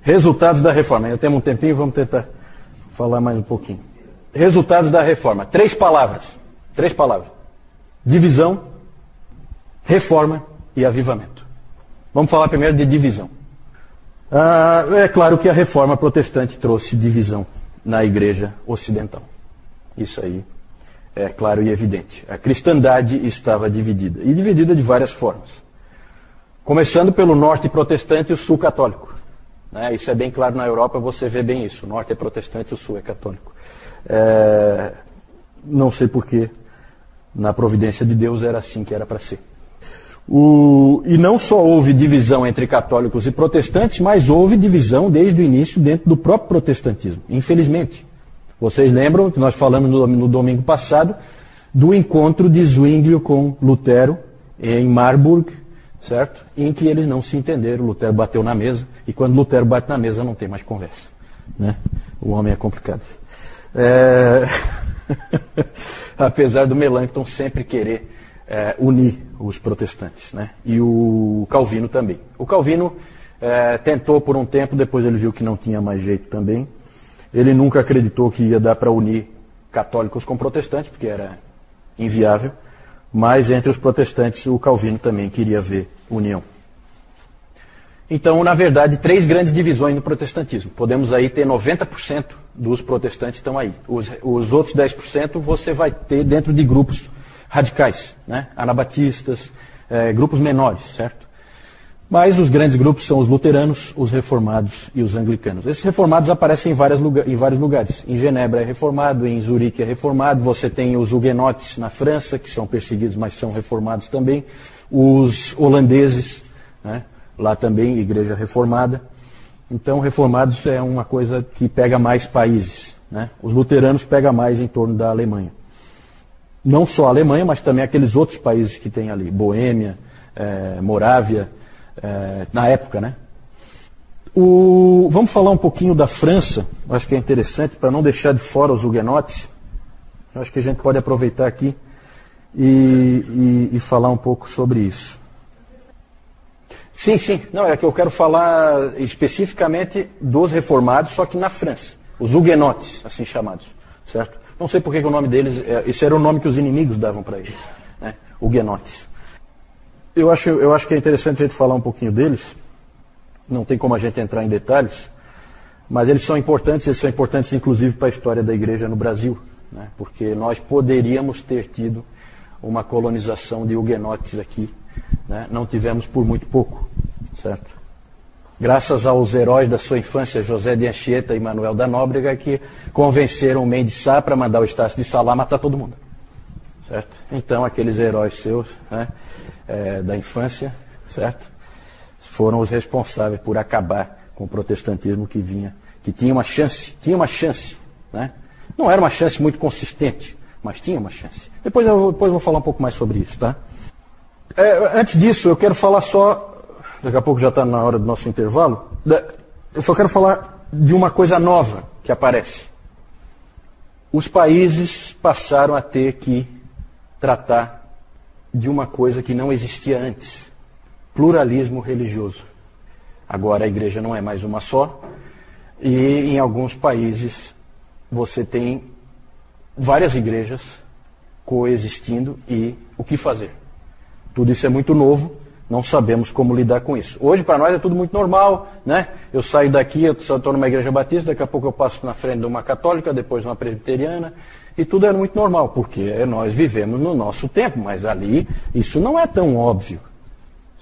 Resultados da reforma. Ainda temos um tempinho, vamos tentar falar mais um pouquinho. Resultados da reforma. 3 palavras. 3 palavras. Divisão, reforma e avivamento. Vamos falar primeiro de divisão. É claro que a reforma protestante trouxe divisão na igreja ocidental. Isso aí é claro e evidente. A cristandade estava dividida. E dividida de várias formas. Começando pelo norte protestante e o sul católico. Isso é bem claro na Europa, você vê bem isso. O norte é protestante e o sul é católico. Não sei porquê, na providência de Deus era assim que era para ser. E não só houve divisão entre católicos e protestantes, mas houve divisão desde o início dentro do próprio protestantismo, infelizmente. Vocês lembram que nós falamos no domingo passado do encontro de Zwinglio com Lutero em Marburg, certo? Em que eles não se entenderam, Lutero bateu na mesa, e quando Lutero bate na mesa não tem mais conversa. Né? O homem é complicado. Apesar do Melanchthon sempre querer unir os protestantes, né? E o Calvino também. O Calvino tentou por um tempo, depois ele viu que não tinha mais jeito também. Ele nunca acreditou que ia dar para unir católicos com protestantes, porque era inviável. Mas entre os protestantes, o Calvino também queria ver união. Então, na verdade, 3 grandes divisões no protestantismo. Podemos aí ter 90% dos protestantes estão aí. Os outros 10% você vai ter dentro de grupos radicais, né? Anabatistas, grupos menores, certo? Mas os grandes grupos são os luteranos, os reformados e os anglicanos. Esses reformados aparecem em vários lugares. Em Genebra é reformado, em Zurique é reformado, você tem os huguenotes na França, que são perseguidos, mas são reformados também. Os holandeses, né? Lá também, igreja reformada. Então, reformados é uma coisa que pega mais países, né? Os luteranos pegam mais em torno da Alemanha. Não só a Alemanha, mas também aqueles outros países que tem ali, Boêmia, Morávia, na época, né? Vamos falar um pouquinho da França, acho que é interessante, para não deixar de fora os huguenotes. Acho que a gente pode aproveitar aqui e falar um pouco sobre isso. Sim, não, é que eu quero falar especificamente dos reformados, só que na França, os huguenotes, assim chamados, certo? Não sei por que o nome deles, esse era o nome que os inimigos davam para eles, né? Huguenotes. Eu acho que é interessante a gente falar um pouquinho deles. Não tem como a gente entrar em detalhes, mas eles são importantes inclusive para a história da igreja no Brasil, né? Porque nós poderíamos ter tido uma colonização de huguenotes aqui, né? Não tivemos por muito pouco, certo? Graças aos heróis da sua infância, José de Anchieta e Manuel da Nóbrega, que convenceram o Mendes Sá para mandar o Estácio de Sá lá matar todo mundo. Certo? Então, aqueles heróis seus, né, da infância, certo? Foram os responsáveis por acabar com o protestantismo que tinha uma chance, né? Não era uma chance muito consistente, mas tinha uma chance. Depois eu vou falar um pouco mais sobre isso, tá? Antes disso, eu quero falar só... Daqui a pouco já está na hora do nosso intervalo. Eu só quero falar de uma coisa nova que aparece. Os países passaram a ter que tratar de uma coisa que não existia antes. Pluralismo religioso. Agora a igreja não é mais uma só. E em alguns países você tem várias igrejas coexistindo e o que fazer. Tudo isso é muito novo. Não sabemos como lidar com isso. Hoje, para nós, é tudo muito normal, né? Eu saio daqui, eu estou numa igreja batista, daqui a pouco eu passo na frente de uma católica, depois uma presbiteriana, e tudo é muito normal, porque nós vivemos no nosso tempo, mas ali isso não é tão óbvio,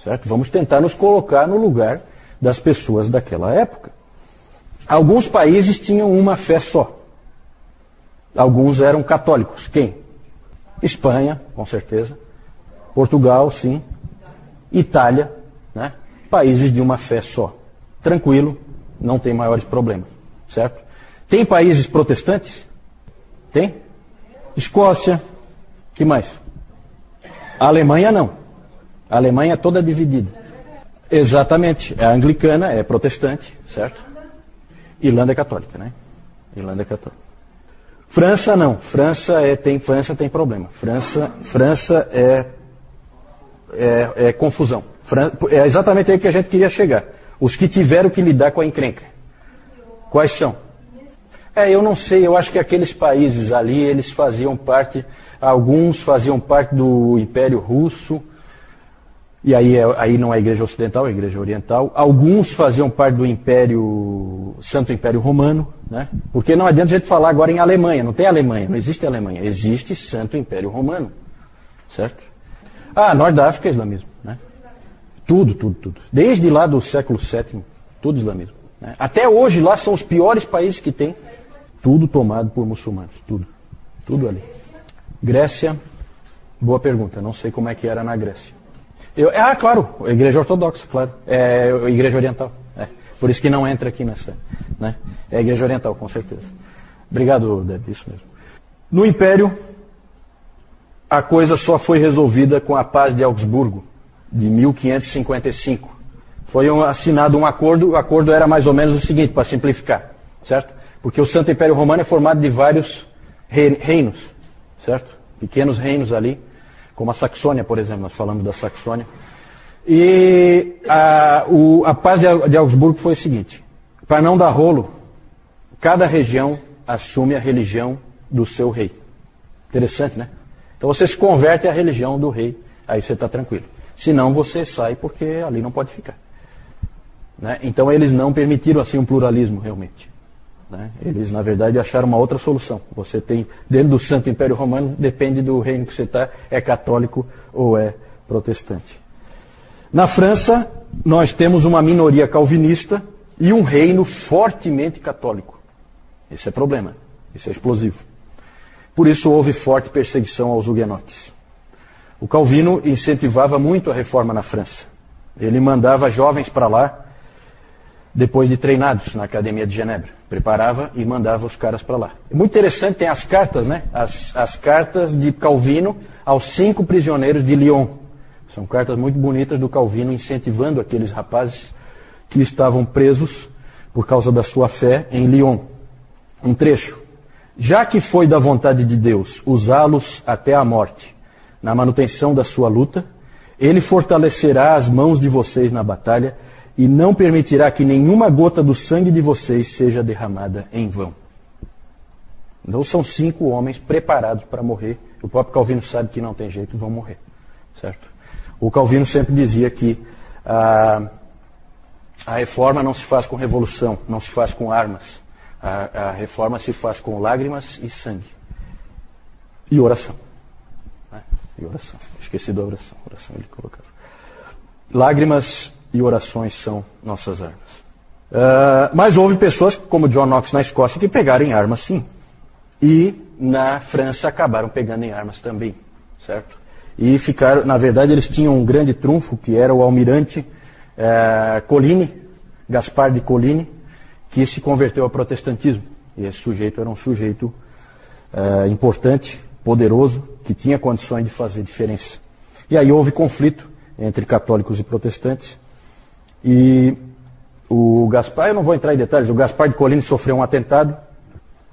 certo? Vamos tentar nos colocar no lugar das pessoas daquela época. Alguns países tinham uma fé só. Alguns eram católicos. Quem? Espanha, com certeza. Portugal, sim. Itália, né? Países de uma fé só. Tranquilo, não tem maiores problemas, certo? Tem países protestantes? Tem? Escócia, que mais? A Alemanha não. A Alemanha é toda dividida. Exatamente, é anglicana, é protestante, certo? Irlanda é católica, né? Irlanda é católica. França não, França tem problema. França é confusão. É exatamente aí que a gente queria chegar. Os que tiveram que lidar com a encrenca. Quais são? Eu não sei, eu acho que aqueles países ali, eles faziam parte, alguns faziam parte do Império Russo, e aí não é a Igreja Ocidental, é a Igreja Oriental. Alguns faziam parte do Santo Império Romano, né? Porque não adianta a gente falar agora em Alemanha, não tem Alemanha, não existe Alemanha, existe Santo Império Romano, certo? Norte da África é islamismo, né? Tudo. Desde lá do século VII, tudo islamismo, né? Até hoje lá são os piores países que tem, tudo tomado por muçulmanos, tudo ali. Grécia, boa pergunta, não sei como é que era na Grécia. Claro, a Igreja Ortodoxa, claro, é a Igreja Oriental, por isso que não entra aqui nessa, né? É a Igreja Oriental, com certeza. Obrigado, Deb, isso mesmo. No Império, a coisa só foi resolvida com a Paz de Augsburgo, de 1555. Foi assinado um acordo, o acordo era mais ou menos o seguinte, para simplificar, certo? Porque o Santo Império Romano é formado de vários reinos, certo? Pequenos reinos ali, como a Saxônia, por exemplo, nós falamos da Saxônia. E a Paz de Augsburgo foi o seguinte, para não dar rolo, cada região assume a religião do seu rei. Interessante, né? Então você se converte à religião do rei, aí você está tranquilo. Senão você sai porque ali não pode ficar, né? Então eles não permitiram assim um pluralismo realmente, né? Eles na verdade acharam uma outra solução. Você tem, dentro do Santo Império Romano, depende do reino que você está, é católico ou é protestante. Na França, nós temos uma minoria calvinista e um reino fortemente católico. Esse é problema, isso é explosivo. Por isso houve forte perseguição aos huguenotes. O Calvino incentivava muito a reforma na França. Ele mandava jovens para lá, depois de treinados na Academia de Genebra. Preparava e mandava os caras para lá. É muito interessante, tem as cartas, né? As cartas de Calvino aos 5 prisioneiros de Lyon. São cartas muito bonitas do Calvino incentivando aqueles rapazes que estavam presos por causa da sua fé em Lyon. Um trecho. Já que foi da vontade de Deus usá-los até a morte, na manutenção da sua luta, Ele fortalecerá as mãos de vocês na batalha e não permitirá que nenhuma gota do sangue de vocês seja derramada em vão. Então são 5 homens preparados para morrer. O próprio Calvino sabe que não tem jeito, vão morrer, certo? O Calvino sempre dizia que a reforma não se faz com revolução, não se faz com armas. A reforma se faz com lágrimas e sangue. E oração. E oração. Esqueci da oração. Oração ele colocava. Lágrimas e orações são nossas armas. Mas houve pessoas, como John Knox na Escócia, que pegaram em armas sim. E na França acabaram pegando em armas também. Certo? E ficaram, na verdade, eles tinham um grande trunfo, que era o almirante Coligny, Gaspar de Coligny, que se converteu ao protestantismo. E esse sujeito era um sujeito importante, poderoso, que tinha condições de fazer diferença. E aí houve conflito entre católicos e protestantes. E o Gaspar, eu não vou entrar em detalhes, o Gaspar de Coligny sofreu um atentado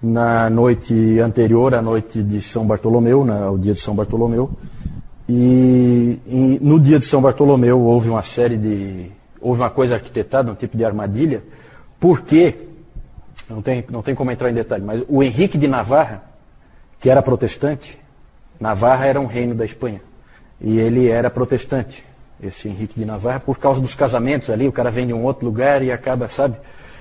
na noite anterior, à noite de São Bartolomeu, o dia de São Bartolomeu. E no dia de São Bartolomeu houve uma coisa arquitetada, um tipo de armadilha, porque, não tem como entrar em detalhe, mas o Henrique de Navarra, que era protestante, Navarra era um reino da Espanha, e ele era protestante, esse Henrique de Navarra, por causa dos casamentos ali, o cara vem de um outro lugar e acaba, sabe?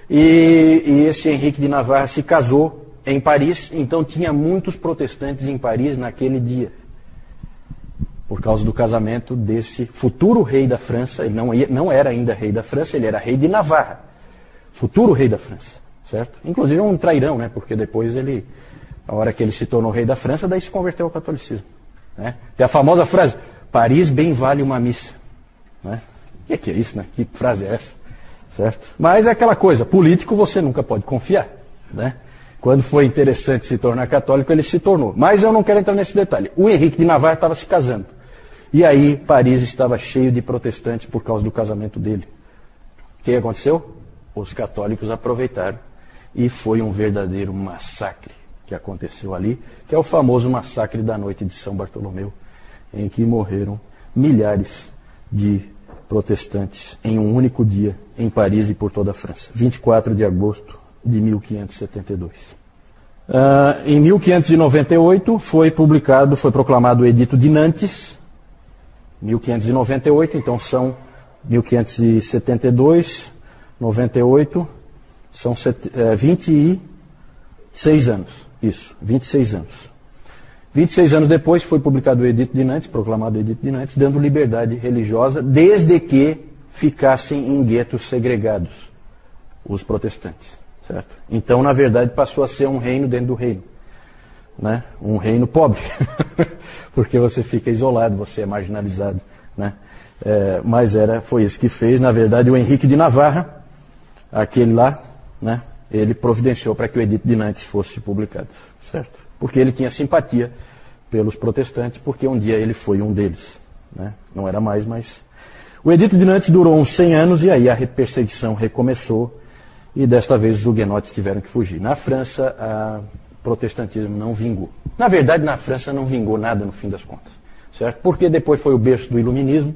E esse Henrique de Navarra se casou em Paris, então tinha muitos protestantes em Paris naquele dia, por causa do casamento desse futuro rei da França. Ele não era ainda rei da França, ele era rei de Navarra, futuro rei da França, certo? Inclusive um trairão, né? Porque depois a hora que ele se tornou rei da França, daí se converteu ao catolicismo, né? Tem a famosa frase, Paris bem vale uma missa, né? O que é isso, né? Que frase é essa, certo? Mas é aquela coisa, político você nunca pode confiar, né? Quando foi interessante se tornar católico, ele se tornou. Mas eu não quero entrar nesse detalhe. O Henrique de Navarra estava se casando. E aí Paris estava cheio de protestantes por causa do casamento dele. O que aconteceu? Os católicos aproveitaram e foi um verdadeiro massacre que aconteceu ali, que é o famoso massacre da noite de São Bartolomeu, em que morreram milhares de protestantes em um único dia em Paris e por toda a França, 24 de agosto de 1572. Em 1598 foi proclamado o Edito de Nantes, 1598, então são 1572, 98, são 26 anos, isso, 26 anos. 26 anos depois foi publicado o Edito de Nantes, proclamado o Edito de Nantes, dando liberdade religiosa, desde que ficassem em guetos segregados, os protestantes, certo? Então, na verdade, passou a ser um reino dentro do reino, né? Um reino pobre, porque você fica isolado, você é marginalizado, né? Mas foi isso que fez, na verdade, o Henrique de Navarra, aquele lá, né? Ele providenciou para que o Edito de Nantes fosse publicado, certo? Porque ele tinha simpatia pelos protestantes, porque um dia ele foi um deles, né? Não era mais, mas... O Edito de Nantes durou uns 100 anos e aí a perseguição recomeçou e desta vez os huguenotes tiveram que fugir. Na França, o protestantismo não vingou. Na verdade, na França não vingou nada no fim das contas, certo? Porque depois foi o berço do iluminismo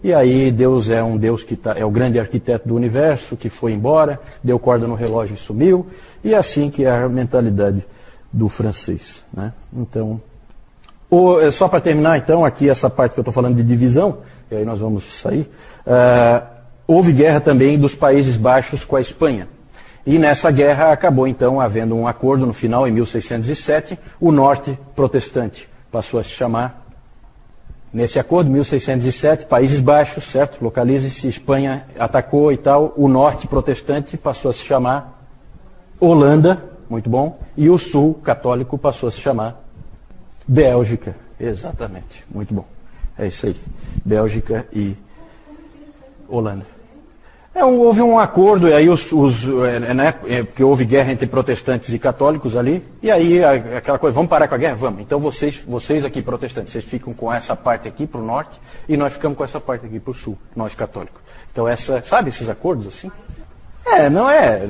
e aí Deus é um Deus que é o grande arquiteto do universo, que foi embora, deu corda no relógio e sumiu, e é assim que é a mentalidade do francês, né? Então, só para terminar, então, aqui essa parte que eu estou falando de divisão, e aí nós vamos sair, houve guerra também dos Países Baixos com a Espanha. E nessa guerra acabou, então, havendo um acordo no final, em 1607, o norte protestante passou a se chamar, nesse acordo, 1607, Países Baixos, certo? Localize-se, Espanha atacou e tal, o norte protestante passou a se chamar Holanda, muito bom, e o sul católico passou a se chamar Bélgica, exatamente, muito bom, é isso aí, Bélgica e Holanda. Houve um acordo, e aí porque houve guerra entre protestantes e católicos ali, e aí aquela coisa, vamos parar com a guerra? Vamos, então vocês aqui protestantes, vocês ficam com essa parte aqui para o norte, e nós ficamos com essa parte aqui para o sul, nós católicos. Então sabe esses acordos assim?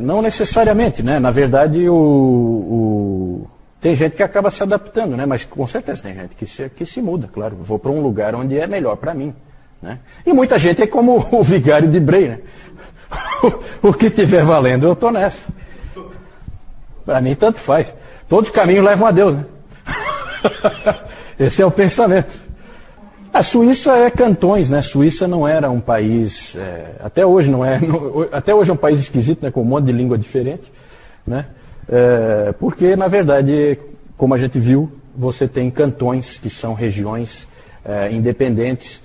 Não necessariamente, né? Na verdade, tem gente que acaba se adaptando, né? Mas com certeza tem gente que se muda, claro. Vou para um lugar onde é melhor para mim, né? E muita gente é como o vigário de Bray, né? O que estiver valendo, eu estou nessa. Para mim, tanto faz. Todos os caminhos levam a Deus, né? Esse é o pensamento. A Suíça é cantões, né? A Suíça não era um país, até hoje não é, até hoje é um país esquisito, né? Com um monte de língua diferente, né? Porque, na verdade, como a gente viu, você tem cantões que são regiões independentes,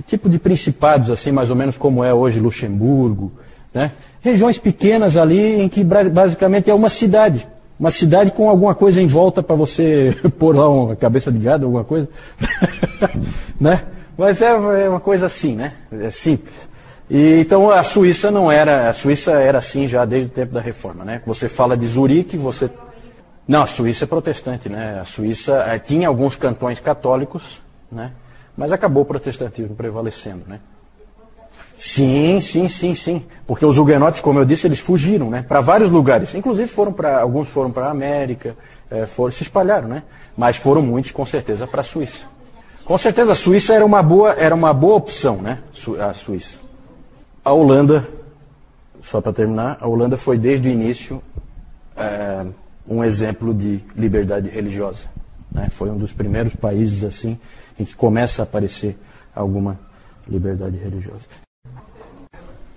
tipo de principados, assim, mais ou menos como é hoje Luxemburgo, né? Regiões pequenas ali em que basicamente é uma cidade com alguma coisa em volta para você pôr lá uma cabeça de gado, alguma coisa, né? Mas é uma coisa assim, né? É simples. E, então a Suíça era assim já desde o tempo da Reforma, né? Você fala de Zurique, não, a Suíça é protestante, né? A Suíça tinha alguns cantões católicos, né? Mas acabou o protestantismo prevalecendo, né? Sim. Porque os huguenotes, como eu disse, eles fugiram, né? Para vários lugares. Inclusive alguns foram para a América, se espalharam, né? Mas foram muitos, com certeza, para a Suíça. Com certeza, a Suíça era uma boa opção, né? A Suíça. A Holanda, só para terminar, a Holanda foi desde o início um exemplo de liberdade religiosa, né? Foi um dos primeiros países assim em que começa a aparecer alguma liberdade religiosa.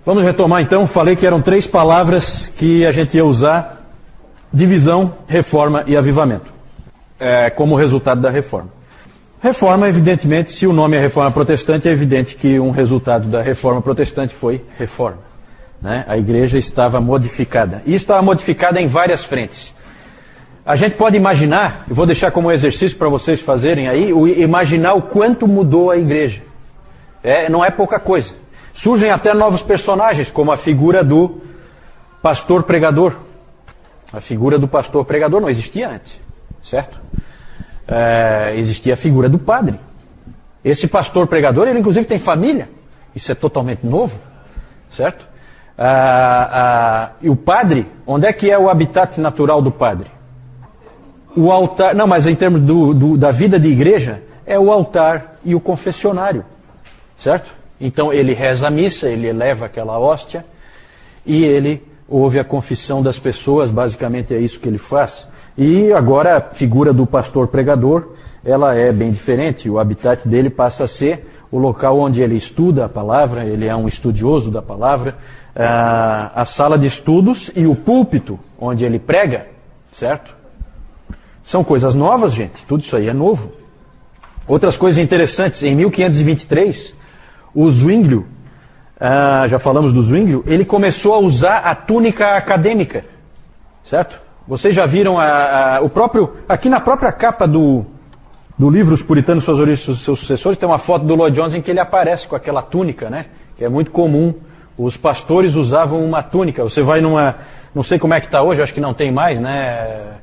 Vamos retomar então, falei que eram 3 palavras que a gente ia usar: divisão, reforma e avivamento, como resultado da reforma. Reforma, evidentemente, se o nome é reforma protestante, é evidente que um resultado da reforma protestante foi reforma, né? A igreja estava modificada, e estava modificada em várias frentes. A gente pode imaginar, eu vou deixar como exercício para vocês fazerem aí, imaginar o quanto mudou a igreja. Não é pouca coisa. Surgem até novos personagens, como a figura do pastor pregador. A figura do pastor pregador não existia antes, certo? Existia a figura do padre. Esse pastor pregador, ele inclusive tem família. Isso é totalmente novo, certo? E o padre, onde é que é o habitat natural do padre? O altar, não, mas em termos da vida de igreja, é o altar e o confessionário, certo? Então ele reza a missa, ele eleva aquela hóstia e ele ouve a confissão das pessoas, basicamente é isso que ele faz. E agora a figura do pastor pregador, ela é bem diferente, o habitat dele passa a ser o local onde ele estuda a palavra, ele é um estudioso da palavra, a sala de estudos e o púlpito onde ele prega, certo? São coisas novas, gente, tudo isso aí é novo. Outras coisas interessantes, em 1523, o Zwinglio, já falamos do Zwinglio, ele começou a usar a túnica acadêmica, certo? Vocês já viram o próprio, aqui na própria capa do livro Os Puritanos, Suas Origens e Seus Sucessores, tem uma foto do Lloyd Jones em que ele aparece com aquela túnica, né? Que é muito comum. Os pastores usavam uma túnica. Você vai numa, não sei como é que está hoje, acho que não tem mais, né?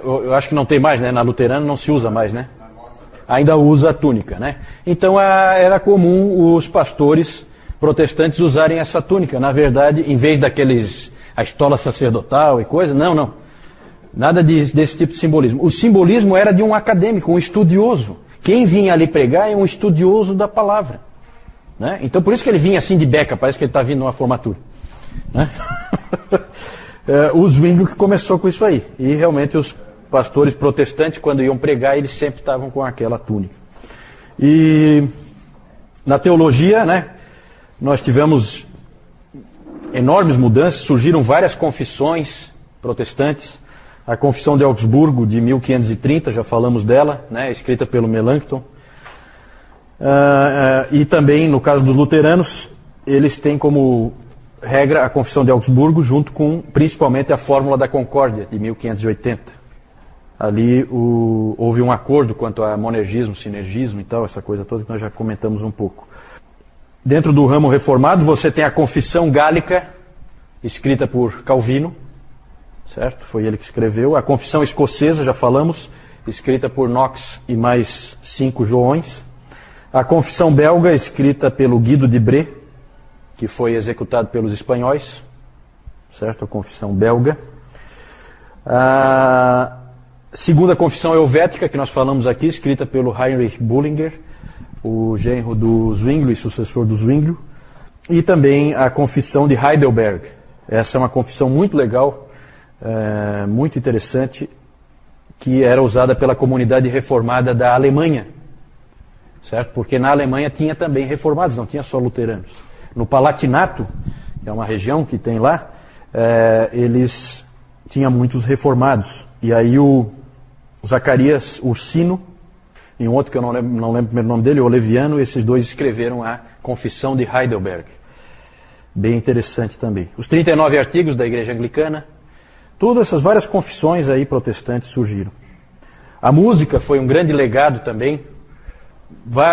Eu acho que não tem mais, né? Na luterana não se usa mais, né? Ainda usa a túnica, né? Então era comum os pastores protestantes usarem essa túnica. Na verdade, em vez a estola sacerdotal e coisa, não. Nada desse tipo de simbolismo. O simbolismo era de um acadêmico, um estudioso. Quem vinha ali pregar é um estudioso da palavra. Né? Então por isso que ele vinha assim de beca, parece que ele está vindo numa formatura. Né? O Zwinglio que começou com isso aí. E realmente os pastores protestantes, quando iam pregar, eles sempre estavam com aquela túnica. E na teologia, né, nós tivemos enormes mudanças, surgiram várias confissões protestantes. A Confissão de Augsburgo, de 1530, já falamos dela, né, escrita pelo Melanchthon. E também, no caso dos luteranos, eles têm como regra a Confissão de Augsburgo, junto com, principalmente, a Fórmula da Concórdia, de 1580. Ali houve um acordo quanto a monergismo, sinergismo e tal, essa coisa toda que nós já comentamos um pouco. Dentro do ramo reformado, você tem a Confissão Gálica, escrita por Calvino, certo? Foi ele que escreveu. A Confissão Escocesa, já falamos, escrita por Knox e mais 5 Joões. A Confissão Belga, escrita pelo Guido de Bré, que foi executado pelos espanhóis, certo? A Confissão Belga. A Segunda Confissão Helvética, que nós falamos aqui, escrita pelo Heinrich Bullinger, o genro do Zwinglio e sucessor do Zwinglio. E também a Confissão de Heidelberg. Essa é uma confissão muito legal, muito interessante, que era usada pela comunidade reformada da Alemanha, certo? Porque na Alemanha tinha também reformados, não tinha só luteranos. No Palatinato, que é uma região que tem lá, eles tinham muitos reformados. E aí o Zacarias Ursino, e um outro que eu não lembro o primeiro nome dele, o Oleviano, esses dois escreveram a Confissão de Heidelberg. Bem interessante também. Os 39 artigos da Igreja Anglicana. Todas essas várias confissões aí protestantes surgiram. A música foi um grande legado também.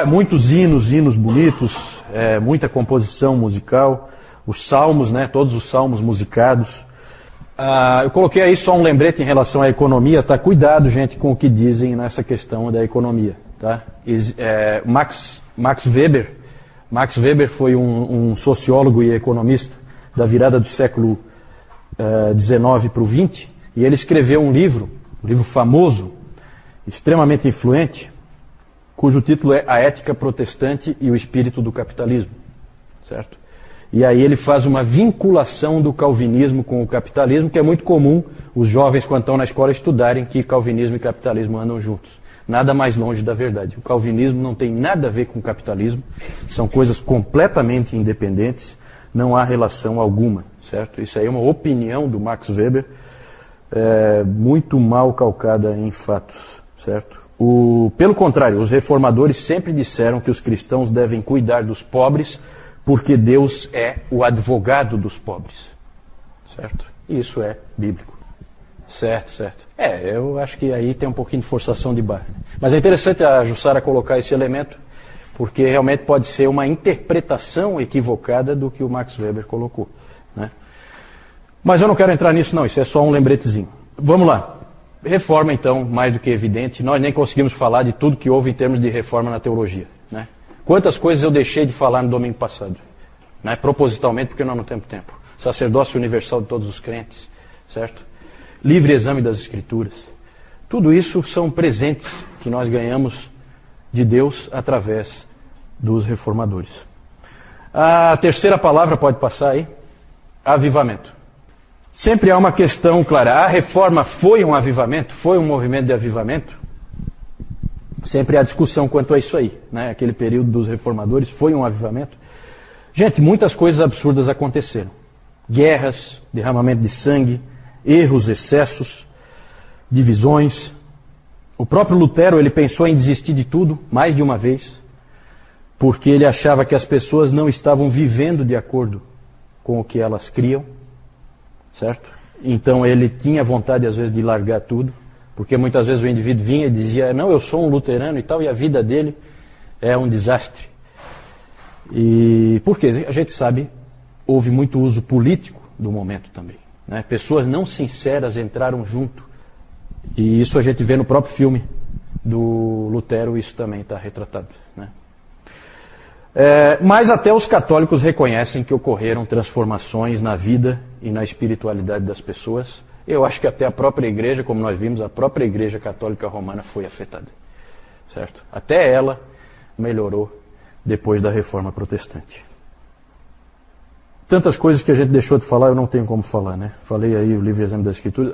Muitos hinos bonitos, muita composição musical. Os salmos, né, todos os salmos musicados. Eu coloquei aí só um lembrete em relação à economia, tá? Cuidado, gente, com o que dizem nessa questão da economia, tá? Max Weber foi um sociólogo e economista da virada do século 19 para o 20, e ele escreveu um livro famoso, extremamente influente, cujo título é A Ética Protestante e o Espírito do Capitalismo, certo? E aí ele faz uma vinculação do calvinismo com o capitalismo, que é muito comum os jovens, quando estão na escola, estudarem que calvinismo e capitalismo andam juntos. Nada mais longe da verdade. O calvinismo não tem nada a ver com o capitalismo, são coisas completamente independentes, não há relação alguma, certo? Isso aí é uma opinião do Max Weber, muito mal calcada em fatos, certo? Pelo contrário, os reformadores sempre disseram que os cristãos devem cuidar dos pobres, porque Deus é o advogado dos pobres, certo? Isso é bíblico. Certo. Eu acho que aí tem um pouquinho de forçação de barra. Mas é interessante a Jussara colocar esse elemento, porque realmente pode ser uma interpretação equivocada do que o Max Weber colocou, né? Mas eu não quero entrar nisso não, isso é só um lembretezinho. Vamos lá. Reforma, então, mais do que evidente. Nós nem conseguimos falar de tudo que houve em termos de reforma na teologia, né? Quantas coisas eu deixei de falar no domingo passado, né? Propositalmente, porque nós não temos tempo. Sacerdócio universal de todos os crentes, certo? Livre exame das Escrituras. Tudo isso são presentes que nós ganhamos de Deus através dos reformadores. A terceira palavra pode passar aí, avivamento. Sempre há uma questão clara, a reforma foi um avivamento? Foi um movimento de avivamento? Sempre há discussão quanto a isso aí, né? Aquele período dos reformadores foi um avivamento? Gente, muitas coisas absurdas aconteceram. Guerras, derramamento de sangue, erros, excessos, divisões. O próprio Lutero, ele pensou em desistir de tudo, mais de uma vez, porque ele achava que as pessoas não estavam vivendo de acordo com o que elas criam, certo? Então ele tinha vontade, às vezes, de largar tudo, porque muitas vezes o indivíduo vinha e dizia, não, eu sou um luterano e tal, e a vida dele é um desastre. E porque a gente sabe, houve muito uso político do momento também, né? Pessoas não sinceras entraram junto, e isso a gente vê no próprio filme do Lutero, isso também está retratado, né? Mas até os católicos reconhecem que ocorreram transformações na vida e na espiritualidade das pessoas. Eu acho que até a própria igreja, como nós vimos, a própria igreja católica romana foi afetada, certo? Até ela melhorou depois da reforma protestante. Tantas coisas que a gente deixou de falar, eu não tenho como falar, né? Falei aí o livre exemplo da Escritura,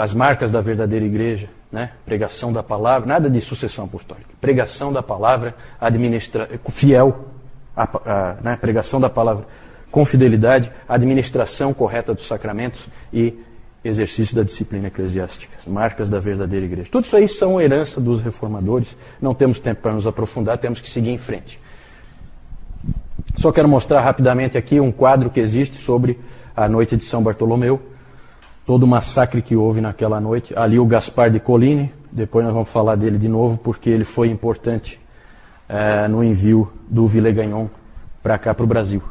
as marcas da verdadeira igreja, né? Pregação da palavra, nada de sucessão apostólica. Pregação da palavra, fiel, né? Pregação da palavra com fidelidade, administração correta dos sacramentos e exercício da disciplina eclesiástica. Marcas da verdadeira igreja. Tudo isso aí são herança dos reformadores. Não temos tempo para nos aprofundar, temos que seguir em frente. Só quero mostrar rapidamente aqui um quadro que existe sobre a noite de São Bartolomeu, todo o massacre que houve naquela noite. Ali o Gaspar de Coligny, depois nós vamos falar dele de novo, porque ele foi importante no envio do Villegagnon para cá, para o Brasil.